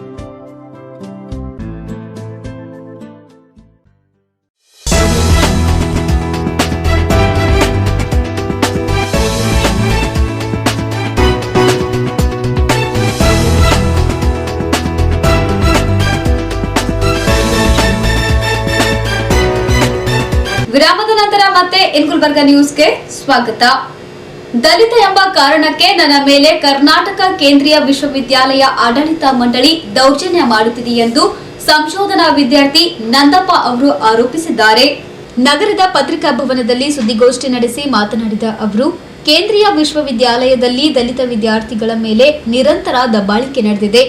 ವಿರಾಮದ ನಂತರ ಮತ್ತೆ ಗುಲ್ಬರ್ಗಾ ನ್ಯೂಸ್ಗೆ ಸ್ವಾಗತ. ದಲಿತ ಎಂಬ ಕಾರಣಕ್ಕೆ ನನ್ನ ಮೇಲೆ ಕರ್ನಾಟಕ ಕೇಂದ್ರೀಯ ವಿಶ್ವವಿದ್ಯಾಲಯ ಆಡಳಿತ ಮಂಡಳಿ ದೌರ್ಜನ್ಯ ಮಾಡುತ್ತಿದೆ ಎಂದು ಸಂಶೋಧನಾ ವಿದ್ಯಾರ್ಥಿ ನಂದಪ್ಪ ಅವರು ಆರೋಪಿಸಿದ್ದಾರೆ. ನಗರದ ಪತ್ರಿಕಾ ಭವನದಲ್ಲಿ ಸುದ್ದಿಗೋಷ್ಠಿ ನಡೆಸಿ ಮಾತನಾಡಿದ ಅವರು, ಕೇಂದ್ರೀಯ ವಿಶ್ವವಿದ್ಯಾಲಯದಲ್ಲಿ ದಲಿತ ವಿದ್ಯಾರ್ಥಿಗಳ ಮೇಲೆ ನಿರಂತರ ದಬ್ಬಾಳಿಕೆ ನಡೆದಿದೆ.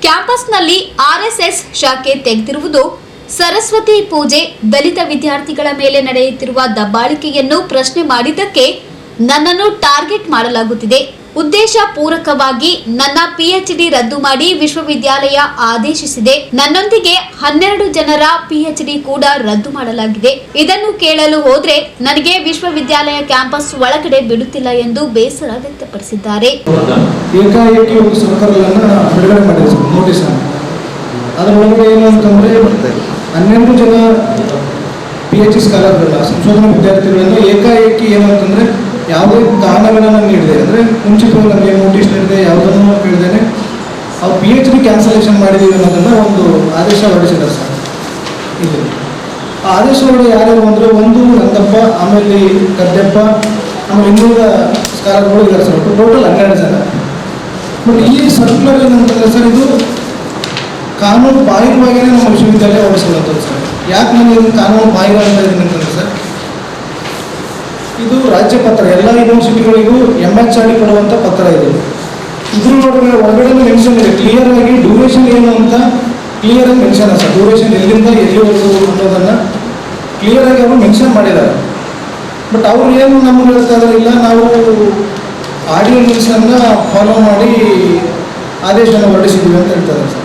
ಕ್ಯಾಂಪಸ್ನಲ್ಲಿ ಆರ್ಎಸ್ಎಸ್ ಶಾಖೆ ತೆಗೆದಿರುವುದು, ಸರಸ್ವತಿ ಪೂಜೆ, ದಲಿತ ವಿದ್ಯಾರ್ಥಿಗಳ ಮೇಲೆ ನಡೆಯುತ್ತಿರುವ ದಬ್ಬಾಳಿಕೆಯನ್ನು ಪ್ರಶ್ನೆ ಮಾಡಿದ್ದಕ್ಕೆ ನನ್ನನ್ನು ಟಾರ್ಗೆಟ್ ಮಾಡಲಾಗುತ್ತಿದೆ. ಉದ್ದೇಶ ಪೂರಕವಾಗಿ ನನ್ನ ಪಿಎಚ್ಡಿ ರದ್ದು ಮಾಡಿ ವಿಶ್ವವಿದ್ಯಾಲಯ ಆದೇಶಿಸಿದೆ. ನನ್ನೊಂದಿಗೆ 12 ಜನರ ಪಿಎಚ್ಡಿ ಕೂಡ ರದ್ದು ಮಾಡಲಾಗಿದೆ. ಇದನ್ನು ಕೇಳಲು ಹೋದ್ರೆ ನನಗೆ ವಿಶ್ವವಿದ್ಯಾಲಯ ಕ್ಯಾಂಪಸ್ ಒಳಗಡೆ ಬಿಡುತ್ತಿಲ್ಲ ಎಂದು ಬೇಸರ ವ್ಯಕ್ತಪಡಿಸಿದ್ದಾರೆ. ಏಕಾಏಕಿ ಒಂದು ಸರ್ಕಾರಗಳನ್ನ ಬಿಡುಗಡೆ ಮಾಡಿದೆ ನೋಟಿಸ್. ಅದರೊಳಗಡೆ ಏನು ಅಂತಂದ್ರೆ 12 ಜನ PhD ಸ್ಕಾಲರ್ಗಳನ್ನ, ಸಂಶೋಧನಾ ವಿದ್ಯಾರ್ಥಿಗಳನ್ನು ಏಕಾಏಕಿ ಏನು ಅಂತಂದ್ರೆ ಯಾವುದೇ ಕಾರಣಗಳನ್ನು ನೀಡಿದೆ, ಅಂದರೆ ಮುಂಚಿತವಾಗಿ ನಮಗೆ ನೋಟಿಸ್ ನೀಡಿದೆ, ಯಾವುದನ್ನು ಹೇಳಿದ್ದೇನೆ ಅವ್ರು PhD ಕ್ಯಾನ್ಸಲೇಷನ್ ಮಾಡಿದ್ದೀವಿ ಅನ್ನೋದನ್ನು ಒಂದು ಆದೇಶ ಹೊರಡಿಸಿದ್ದಾರೆ ಸರ್. ಇದು ಆ ಆದೇಶ ಒಳಗಡೆ ಯಾರ್ಯಾರು ಅಂದರೆ, ಒಂದು ನಂದಪ್ಪ, ಆಮೇಲೆ ಗದ್ದೆಪ್ಪ, ಆಮೇಲೆ ಇನ್ನೂರ ಸ್ಕಾಲರ್ಗಳು ಇದ್ದಾರೆ ಸರ್. ಟೋಟಲ್ 12 ಜನ. ಬಟ್ ಈ ಸರ್ಕ್ಯುಲರ್ ಏನಂತಂದರೆ ಸರ್, ಇದು ಕಾನೂನು ಬಾಹಿರವಾಗಿಯೇ ನಮ್ಮ ವಿಶ್ವವಿದ್ಯಾಲಯ ಹೊರಡಿಸಿರುವಂಥದ್ದು ಸರ್. ಯಾಕೆ ನಾನು ಇದನ್ನು ಕಾನೂನು ಬಾಹಿರ ಅಂತ ಇದ್ದೀನಿ ಅಂತಂದರೆ ಸರ್, ಇದು ರಾಜ್ಯ ಪತ್ರ, ಎಲ್ಲ ಯೂನಿವರ್ಸಿಟಿಗಳಿಗೂ MHRD ಕೊಡುವಂಥ ಪತ್ರ ಇದು. ಇದ್ರ ಒಳಗಡೆ ಮೆನ್ಷನ್ ಇದೆ ಕ್ಲಿಯರ್ ಆಗಿ, ಡ್ಯೂರೇಷನ್ ಏನು ಅಂತ ಕ್ಲಿಯರ್ ಆಗಿ ಮೆನ್ಷನ್ ಸರ್. ಡ್ಯೂರೇಷನ್ ಎಲ್ಲಿಂದ ಎಲ್ಲಿವರೆಗೂ ಅನ್ನೋದನ್ನು ಕ್ಲಿಯರ್ ಆಗಿ ಅವರು ಮೆನ್ಷನ್ ಮಾಡಿದ್ದಾರೆ. ಬಟ್ ಅವರು ಏನು ನಮಗೆ ಹೇಳ್ತಾ ಇದ್ದಾರೆ, ಇಲ್ಲ ನಾವು ಆರ್ಡಿನೆನ್ಸನ್ನು ಫಾಲೋ ಮಾಡಿ ಆದೇಶನ ಹೊರಡಿಸಿದ್ವಿ ಅಂತ ಹೇಳ್ತಾರೆ ಸರ್.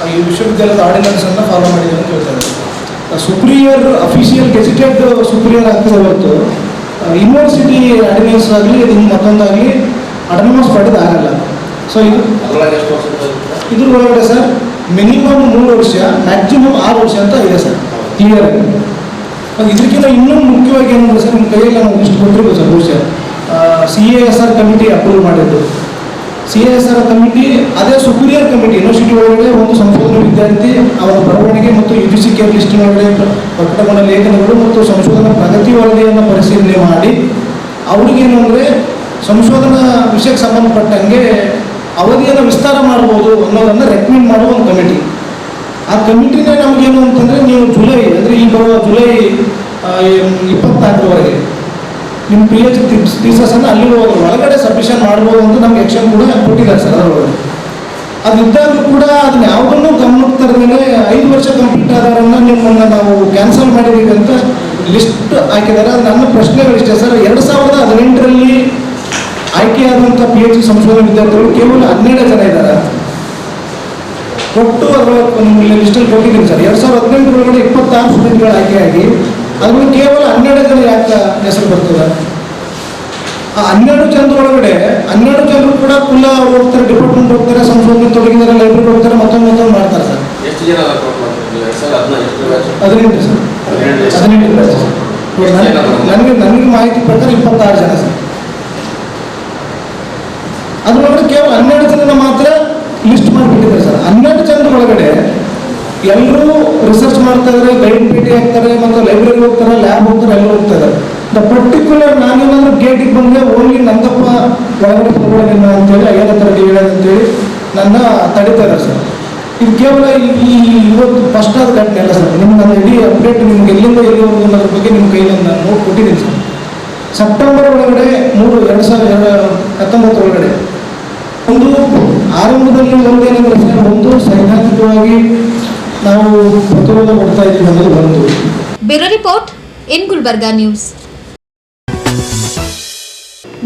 ಈ ವಿಶ್ವವಿದ್ಯಾಲಯದ ಆರ್ಡಿನೆನ್ಸನ್ನು ಫಾಲೋ ಮಾಡಿದ್ದೀವಿ ಅಂತ ಹೇಳ್ತಾರೆ. ಸುಪ್ರಿಯರ್ ಅಫಿಷಿಯಲ್ ಗೆಜಿಟೆಡ್ ಸುಪ್ರಿಯರ್ ಆಗ್ತದೆ ಹೊರತು ಯೂನಿವರ್ಸಿಟಿ ಆರ್ಡಿನೆನ್ಸ್ ಆಗಲಿ ಇದು ಮತ್ತೊಂದಾಗಲಿ ಅಟಾನಮಸ್ ಪಡೆದು ಆಗಲ್ಲ. ಸೊ ಇದ್ರ ಒಳಗಡೆ ಸರ್ ಮಿನಿಮಮ್ 3 ವರ್ಷ, ಮ್ಯಾಕ್ಸಿಮಮ್ 6 ವರ್ಷ ಅಂತ ಇದೆ ಸರ್ ಕ್ಲಿಯರ್ ಆಗಿ. ಇದಕ್ಕಿಂತ ಇನ್ನೂ ಮುಖ್ಯವಾಗಿ ಏನಂದ್ರೆ ಸರ್, ನಿಮ್ಮ ಕೈಯಲ್ಲಿ ನಾವು ಇಷ್ಟು ಕೊಟ್ಟಿರ್ಬೋದು ಸರ್. ಬಹುಶಃ CASR ಕಮಿಟಿ ಅಪ್ರೂವ್ ಮಾಡಿದ್ದು. CASR ಕಮಿಟಿ ಅದೇ ಸುಪೀರಿಯರ್ ಕಮಿಟಿ ಯೂನಿವರ್ಸಿಟಿ ಒಳಗಡೆ ಒಂದು ಸಂಶೋಧನಾ ವಿದ್ಯಾರ್ಥಿ ಅವರ ಬರವಣಿಗೆ ಮತ್ತು UGC ಕೇರ್ ಲಿಸ್ಟಿನೊಳಗಡೆ ಪ್ರಕಟಗೊಂಡ ಲೇಖನಗಳು ಮತ್ತು ಸಂಶೋಧನಾ ಪ್ರಗತಿ ವರದಿಯನ್ನು ಪರಿಶೀಲನೆ ಮಾಡಿ ಅವರಿಗೇನು ಅಂದರೆ ಸಂಶೋಧನಾ ವಿಷಯಕ್ಕೆ ಸಂಬಂಧಪಟ್ಟಂಗೆ ಅವಧಿಯನ್ನು ವಿಸ್ತಾರ ಮಾಡ್ಬೋದು ಅನ್ನೋದನ್ನು ರೆಕಮೆಂಡ್ ಮಾಡುವ ಒಂದು ಕಮಿಟಿ. ಆ ಕಮಿಟಿನೇ ನಮಗೇನು ಅಂತಂದರೆ, ನೀವು ಜುಲೈ ಅಂದರೆ ಈ ಬರುವ ಜುಲೈ 24ರವರೆಗೆ ನಿಮ್ಮ PhD ಥೀಸಸನ್ನು ಅಲ್ಲಿ ಒಳಗಡೆ ಸಬ್ಮಿಷನ್ ಮಾಡ್ಬೋದು ಅಂತ ನಮ್ಗೆ ಎಕ್ಷನ್ ಕೂಡ ಕೊಟ್ಟಿದ್ದಾರೆ ಸರ್. ಅದರೊಳಗೆ ಅದಿದ್ದಾಗಲೂ ಕೂಡ ಅದನ್ನ ಯಾವುದನ್ನು ಗಮನಕ್ಕೆ ತರದೇನೆ 5 ವರ್ಷ ಕಂಪ್ಲೀಟ್ ಆದವರನ್ನು ನಿಮ್ಮನ್ನು ನಾವು ಕ್ಯಾನ್ಸಲ್ ಮಾಡಿದ್ದೀವಿ ಅಂತ ಲಿಸ್ಟ್ ಹಾಕಿದ್ದಾರೆ. ಅದು ನನ್ನ ಪ್ರಶ್ನೆಗಳಿಷ್ಟೇ ಸರ್. 2018ರಲ್ಲಿ ಆಯ್ಕೆಯಾದಂಥ PhD ಸಂಶೋಧನಾ ವಿದ್ಯಾರ್ಥಿಗಳು ಕೇವಲ 12 ಜನ ಇದ್ದಾರೆ. ಒಟ್ಟು ಅದರೊಳಗೆ ನಿಮಗೆ ಲಿಸ್ಟಲ್ಲಿ ಕೊಟ್ಟಿದ್ದೀನಿ ಸರ್. 2018 26 ಸ್ಟೂಡೆಂಟ್ಗಳು ಆಯ್ಕೆಯಾಗಿ ಅದರಲ್ಲಿ ಕೇವಲ 12 ಜನ ಯಾಕೆ ಹೆಸರು ಬರ್ತದೆ? ಆ 12 ಜನರೊಳಗಡೆ 12 ಜನರು ಕೂಡ ಕುಲ ಹೋಗ್ತಾರೆ, ಡಿಪಾರ್ಟ್ಮೆಂಟ್ ಹೋಗ್ತಾರೆ, ಸಂಶೋಧನೆ ತೊಡಗಿದ್ದಾರೆ, ಲೈಬ್ರರಿ ಹೋಗ್ತಾರೆ, ಮತ್ತೊಂದು ಮಾಡ್ತಾರೆ ಸರ್. 18 ಸರ್. 18 batch sir. ನನಗೆ ಮಾಹಿತಿ ಪ್ರಕಾರ 26 ಜನ ಸರ್. ಅದರೊಳಗಡೆ ಕೇವಲ 12 ಜನನ ಮಾತ್ರ ಲಿಸ್ಟ್ ಮಾಡಿಬಿಟ್ಟಿದ್ದಾರೆ ಸರ್. 12 ಜನರ ಒಳಗಡೆ ಎಲ್ಲರೂ ರಿಸರ್ಚ್ ಮಾಡ್ತಾ ಇದ್ದಾರೆ, ಗೈಡ್ ಭೇಟಿ ಆಗ್ತಾರೆ, ಮತ್ತು ಲೈಬ್ರರಿ ಹೋಗ್ತಾರೆ, ಲ್ಯಾಬ್ ಹೋಗ್ತಾರೆ, ಎಲ್ಲರೂ ಹೋಗ್ತಾ ಇದ್ದಾರೆ. ದ ಪರ್ಟಿಕ್ಯುಲರ್ ನಾನೇನಾದ್ರೂ ಗೇಟಿಗೆ ಬಂದರೆ ಓನ್ಲಿ ನಂದಪ್ಪ ಒಳಗಡೆ ನಿಮ್ಮ ಅನ್ನ ತಡೀತಾ ಇದ್ದಾರೆ ಸರ್. ಇದು ಕೇವಲ ಈ ಇವತ್ತು ಫಸ್ಟ್ ಆದ ಘಟನೆ ಅಲ್ಲ ಸರ್. ನಿಮ್ಗೆ ಅದು ಇಡೀ ಅಪ್ಡೇಟ್ ನಿಮ್ಗೆ ಎಲ್ಲಿಂದ ಎಲ್ಲಿವರೆಗೂ ಅನ್ನೋದ್ರ ಬಗ್ಗೆ ನಿಮ್ಮ ಕೈಲಿ ನಾನು ನೋಟ್ ಕೊಟ್ಟಿದ್ದೀನಿ ಸರ್. ಸೆಪ್ಟೆಂಬರ್ ಒಳಗಡೆ 2019 ಒಳಗಡೆ ಒಂದು ಆರಂಭದಲ್ಲಿ ಒಂದೇನೆಂದರೆ ಸರ್, ಒಂದು ಸೈದ್ಧಾಂತಿಕವಾಗಿ ನಾವು ಪ್ರತಿರೋಧ ಕೊಡ್ತಾ ಇದ್ದೀವಿ ಅನ್ನೋದು ಒಂದು. Bureau report in Gulbarga news.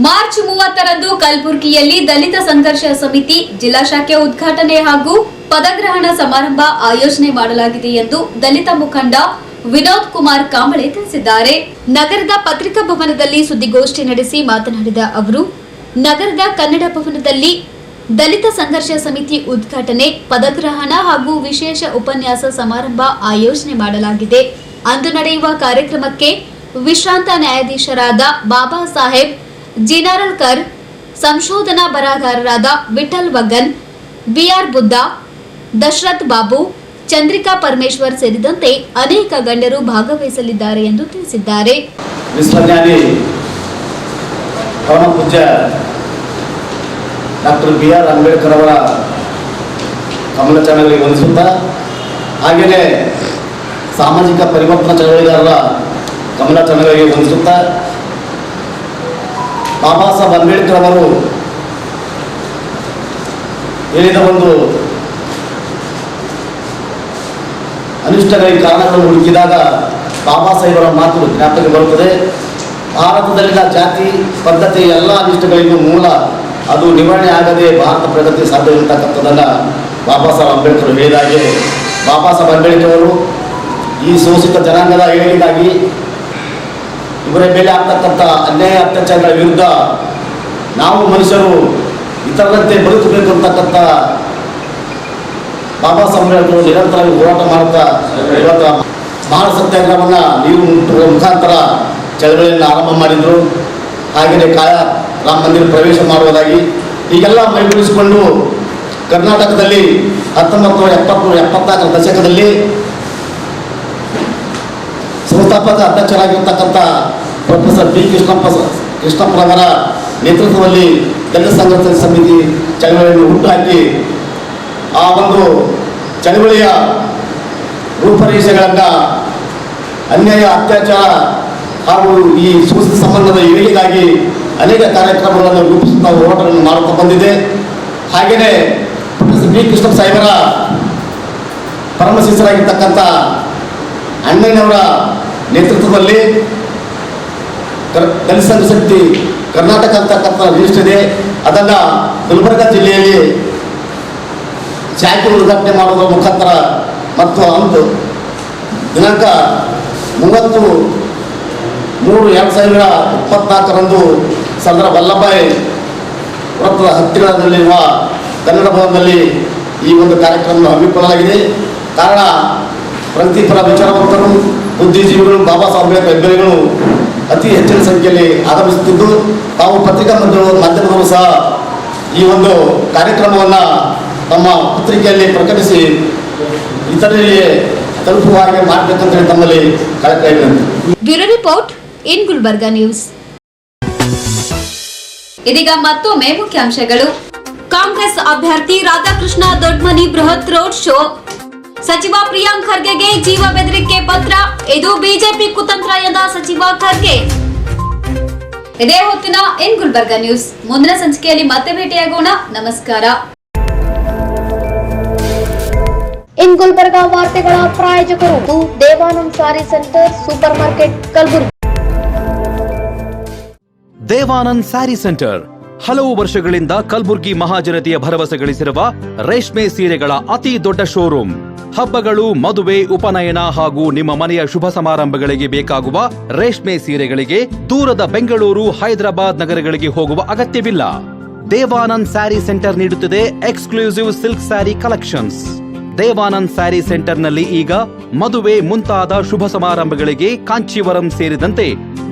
March 30ರಂದು ಕಲಬುರಗಿಯಲ್ಲಿ ದಲಿತ ಸಂಘರ್ಷ ಸಮಿತಿ ಜಿಲ್ಲಾ ಶಾಖೆ ಉದ್ಘಾಟನೆ ಹಾಗೂ ಪದಗ್ರಹಣ ಸಮಾರಂಭ ಆಯೋಜನೆ ಮಾಡಲಾಗಿದೆ ಎಂದು ದಲಿತ ಮುಖಂಡ ವಿನೋದ್ ಕುಮಾರ್ ಕಾಂಬಳೆ ತಿಳಿಸಿದ್ದಾರೆ. ನಗರದ ಪತ್ರಿಕಾ ಭವನದಲ್ಲಿ ಸುದ್ದಿಗೋಷ್ಠಿ ನಡೆಸಿ ಮಾತನಾಡಿದ ಅವರು, ನಗರದ ಕನ್ನಡ ಭವನದಲ್ಲಿ ದಲಿತ ಸಂಘರ್ಷ ಸಮಿತಿ ಉದ್ಘಾಟನೆ, ಪದಗ್ರಹಣ ಹಾಗೂ ವಿಶೇಷ ಉಪನ್ಯಾಸ ಸಮಾರಂಭ ಆಯೋಜನೆ ಮಾಡಲಾಗಿದೆ. ಅಂದು ನಡೆಯುವ ಕಾರ್ಯಕ್ರಮಕ್ಕೆ ವಿಶ್ರಾಂತ ನ್ಯಾಯಾಧೀಶರಾದ ಬಾಬಾ ಸಾಹೇಬ್ ಜಿನಾರಲ್ಕರ್, ಸಂಶೋಧನಾ ಬರಹಗಾರರಾದ ವಿಠಲ್ ವಗನ್, ಬಿಆರ್ ಬುದ್ಧ, ದಶರಥ್ ಬಾಬು, ಚಂದ್ರಿಕಾ ಪರಮೇಶ್ವರ್ ಸೇರಿದಂತೆ ಅನೇಕ ಗಣ್ಯರು ಭಾಗವಹಿಸಲಿದ್ದಾರೆ ಎಂದು ತಿಳಿಸಿದ್ದಾರೆ. ವಿಶ್ವಜ್ಞಾನಿ ಪರಮ ಪೂಜ್ಯ ಡಾಕ್ಟರ್ BR ಅಂಬೇಡ್ಕರ್ ಅವರ ಕಮಲಚರಣಗಳಿಗೆ ವಂದಿಸುತ್ತಾ, ಹಾಗೆಯೇ ಸಾಮಾಜಿಕ ಪರಿವರ್ತನಾ ಚಳವಳಿಗಾರರ ಕಮಲಚರಣಗಳಿಗೆ ವಂದಿಸುತ್ತಾ, ಬಾಬಾ ಸಾಹೇಬ್ ಅಂಬೇಡ್ಕರ್ ಅವರು ಹೇಳಿದ ಒಂದು ಅನಿಷ್ಟಗಳಿಗೆ ಕಾರಣಗಳನ್ನು ಹುಡುಕಿದಾಗ ಬಾಬಾ ಸಾಹೇಬರ ಮಾತು ಜ್ಞಾಪಕ ಬರುತ್ತದೆ. ಭಾರತದಲ್ಲಿನ ಜಾತಿ ಪದ್ಧತಿ ಎಲ್ಲ ಅನಿಷ್ಟಗಳಿಗೂ ಮೂಲ ಅದು ನಿವಾರಣೆ ಆಗದೆ ಭಾರತ ಪ್ರಗತಿ ಸಾಧ್ಯವಿರತಕ್ಕಂಥದ್ದನ್ನು ಬಾಬಾ ಸಾಹೇಬ್ ಅಂಬೇಡ್ಕರ್ ಹೇಳಿದಾಗೆ, ಬಾಬಾ ಸಾಹೇಬ್ ಅಂಬೇಡ್ಕರ್ ಅವರು ಈ ಶೋಷಿತ ಜನಾಂಗದ ಏಳಿಗೆಗಾಗಿ ಇವರ ಮೇಲೆ ಆಗ್ತಕ್ಕಂಥ ಅನ್ಯಾಯ ಅತ್ಯಾಚಾರಗಳ ವಿರುದ್ಧ ನಾವು ಮನುಷ್ಯರು ಇತರರಂತೆ ಬದುಕಬೇಕು ಅಂತಕ್ಕಂಥ ಬಾಬಾ ಸಾಹೇಬ್ ಅಂಬೇಡ್ಕರ್ ನಿರಂತರವಾಗಿ ಹೋರಾಟ ಮಾಡುತ್ತಾ ಇವತ್ತು ಮಹಾನ ಸತ್ಯಾಗ್ರಹವನ್ನು ನೀರು ಮುಟ್ಟುವ ಮುಖಾಂತರ ಚಳವಳಿಯನ್ನು ಆರಂಭ ಮಾಡಿದರು. ಹಾಗೆಯೇ ಕಾಯ ರಾಮ ಮಂದಿರ ಪ್ರವೇಶ ಮಾಡುವುದಾಗಿ ಹೀಗೆಲ್ಲ ಮೈಗೂಡಿಸಿಕೊಂಡು ಕರ್ನಾಟಕದಲ್ಲಿ 1970-74 ದಶಕದಲ್ಲಿ ಸಂಸ್ಥಾಪಕ ಅಧ್ಯಕ್ಷರಾಗಿರ್ತಕ್ಕಂಥ ಪ್ರೊಫೆಸರ್ ಬಿ ಕೃಷ್ಣಪ್ಪರವರ ನೇತೃತ್ವದಲ್ಲಿ ದಲಿತ ಸಂಘರ್ಷ ಸಮಿತಿ ಚಳವಳಿಯನ್ನು ಹುಟ್ಟುಹಾಕಿ ಆ ಒಂದು ಚಳವಳಿಯ ರೂಪರೇಷೆಗಳನ್ನು ಅನ್ಯಾಯ ಅತ್ಯಾಚಾರ ಹಾಗೂ ಈ ಶೋಷಿತ ಸಂಬಂಧದ ಏಳಿಗೆಗಾಗಿ ಅನೇಕ ಕಾರ್ಯಕ್ರಮಗಳನ್ನು ರೂಪಿಸುತ್ತಾ ಹೋರಾಟಗಳನ್ನು ಮಾಡುತ್ತಾ ಬಂದಿದೆ. ಹಾಗೆಯೇ ಪ್ರೊಫೆಸರ್ ಬಿ ಕೃಷ್ಣಪ್ಪ ಸಾಹೇಬರ ಪರಮ ಶಿಷ್ಯರಾಗಿರ್ತಕ್ಕಂಥ ಅಣ್ಣನವರ ನೇತೃತ್ವದಲ್ಲಿ ದಲಿತ ಸಂಘ ಶಕ್ತಿ ಕರ್ನಾಟಕ ಅಂತಕ್ಕಂಥ ರಿಜಿಸ್ಟರ್ ಇದೆ. ಅದನ್ನು ಗುಲ್ಬರ್ಗಾ ಜಿಲ್ಲೆಯಲ್ಲಿ ಶಾಖೆ ಉದ್ಘಾಟನೆ ಮಾಡುವುದರ ಮುಖಾಂತರ ಮತ್ತು ಅಂದು ದಿನಾಂಕ 30/3/2024 ಸರ್ದಾರ್ ವಲ್ಲಭಭಾಯಿ ವೃತ್ತದ ಹತ್ತಿರದಲ್ಲಿರುವ ಕನ್ನಡ ಭವನದಲ್ಲಿ ಈ ಒಂದು ಕಾರ್ಯಕ್ರಮವನ್ನು ಹಮ್ಮಿಕೊಳ್ಳಲಾಗಿದೆ. ಕಾರಣ ಪ್ರಗತಿಪರ ವಿಚಾರವಂತರು, ಬುದ್ಧಿಜೀವಿಗಳು, ಬಾಬಾ ಸಾಹೇಬ್ ಅಂಬೇಡ್ಕರ್ ಅಭಿಮಾನಿಗಳು ಅತಿ ಹೆಚ್ಚಿನ ಸಂಖ್ಯೆಯಲ್ಲಿ ಆಗಮಿಸುತ್ತಿದ್ದು, ತಾವು ಪತ್ರಿಕಾ ಮಾಧ್ಯಮದವರು ಸಹ ಈ ಒಂದು ಕಾರ್ಯಕ್ರಮವನ್ನು ತಮ್ಮ ಪತ್ರಿಕೆಯಲ್ಲಿ ಪ್ರಕಟಿಸಿ ಇತರರಿಗೆ ತಲುಪುವ ಹಾಗೆ ಮಾಡಬೇಕಂತ ಹೇಳಿ ತಮ್ಮಲ್ಲಿ ಕಳಕಳಿ. Bureau report in Gulbarga news. ಇದೀಗ ಮತ್ತೊಮ್ಮೆ ಮುಖ್ಯಾಂಶಗಳು. ಕಾಂಗ್ರೆಸ್ ಅಭ್ಯರ್ಥಿ ರಾಧಾಕೃಷ್ಣ ದೊಡ್ಮನಿ ಬೃಹತ್ ರೋಡ್ ಶೋ. ಸಚಿವ ಪ್ರಿಯಾಂಕ್ ಖರ್ಗೆಗೆ ಜೀವ ಬೆದರಿಕೆ ಪತ್ರ. ಇದು ಬಿಜೆಪಿ ಕುತಂತ್ರ ಎಂದ ಸಚಿವ ಖರ್ಗೆ. ಇದೇ ಹೊತ್ತಿನ ಇನ್ ಗುಲ್ಬರ್ಗಾ ನ್ಯೂಸ್. ಮುಂದಿನ ಸಂಚಿಕೆಯಲ್ಲಿ ಮತ್ತೆ ಭೇಟಿಯಾಗೋಣ. ನಮಸ್ಕಾರ. ಇನ್ ಗುಲ್ಬರ್ಗಾ ವಾರ್ತೆಗಳ ಪ್ರಾಯೋಜಕರು Devanand sari centre supermarket Kalaburagi. Devanand sari centre ಹಲವು ವರ್ಷಗಳಿಂದ ಕಲಬುರ್ಗಿ ಮಹಾಜನತೆಯ ಭರವಸೆ ಗಳಿಸಿರುವ ರೇಷ್ಮೆ ಸೀರೆಗಳ ಅತಿ ದೊಡ್ಡ ಶೋರೂಮ್. ಹಬ್ಬಗಳು, ಮದುವೆ, ಉಪನಯನ ಹಾಗೂ ನಿಮ್ಮ ಮನೆಯ ಶುಭ ಸಮಾರಂಭಗಳಿಗೆ ಬೇಕಾಗುವ ರೇಷ್ಮೆ ಸೀರೆಗಳಿಗೆ ದೂರದ ಬೆಂಗಳೂರು, ಹೈದರಾಬಾದ್ ನಗರಗಳಿಗೆ ಹೋಗುವ ಅಗತ್ಯವಿಲ್ಲ. ದೇವಾನಂದ್ ಸ್ಯಾರಿ ಸೆಂಟರ್ ನೀಡುತ್ತಿದೆ exclusive silk sari collections. Devanand sari ಸೆಂಟರ್ನಲ್ಲಿ ಈಗ ಮದುವೆ ಮುಂತಾದ ಶುಭ ಸಮಾರಂಭಗಳಿಗೆ ಕಾಂಚೀವರಂ ಸೇರಿದಂತೆ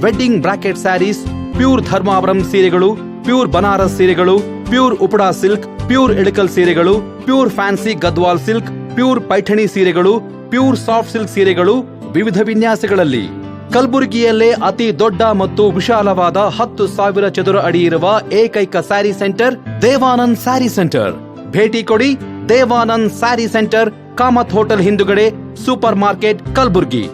wedding brocade saris, pure Dharmavaram ಸೀರೆಗಳು, ಪ್ಯೂರ್ ಬನಾರಸ್ ಸೀರೆಗಳು, pure Uppada silk, pure Ilkal ಸೀರೆಗಳು, pure fancy Gadwal silk, pure Paithani ಸೀರೆಗಳು, ಪ್ಯೂರ್ ಸಾಫ್ಟ್ ಸಿಲ್ಕ್ ಸೀರೆಗಳು ವಿವಿಧ ವಿನ್ಯಾಸಗಳಲ್ಲಿ. ಕಲಬುರಗಿಯಲ್ಲೇ ಅತಿ ದೊಡ್ಡ ಮತ್ತು ವಿಶಾಲವಾದ 10,000 ಚದುರ ಅಡಿ ಇರುವ ಏಕೈಕ ಸ್ಯಾರಿ ಸೆಂಟರ್ ದೇವಾನಂದ್ ಸ್ಯಾರಿ ಸೆಂಟರ್. ಭೇಟಿ ಕೊಡಿ ದೇವಾನಂದ್ ಸ್ಯಾರಿ ಸೆಂಟರ್, ಕಾಮತ್ ಹೋಟೆಲ್ ಹಿಂದುಗಡೆ, ಸೂಪರ್ ಮಾರ್ಕೆಟ್, ಕಲಬುರ್ಗಿ.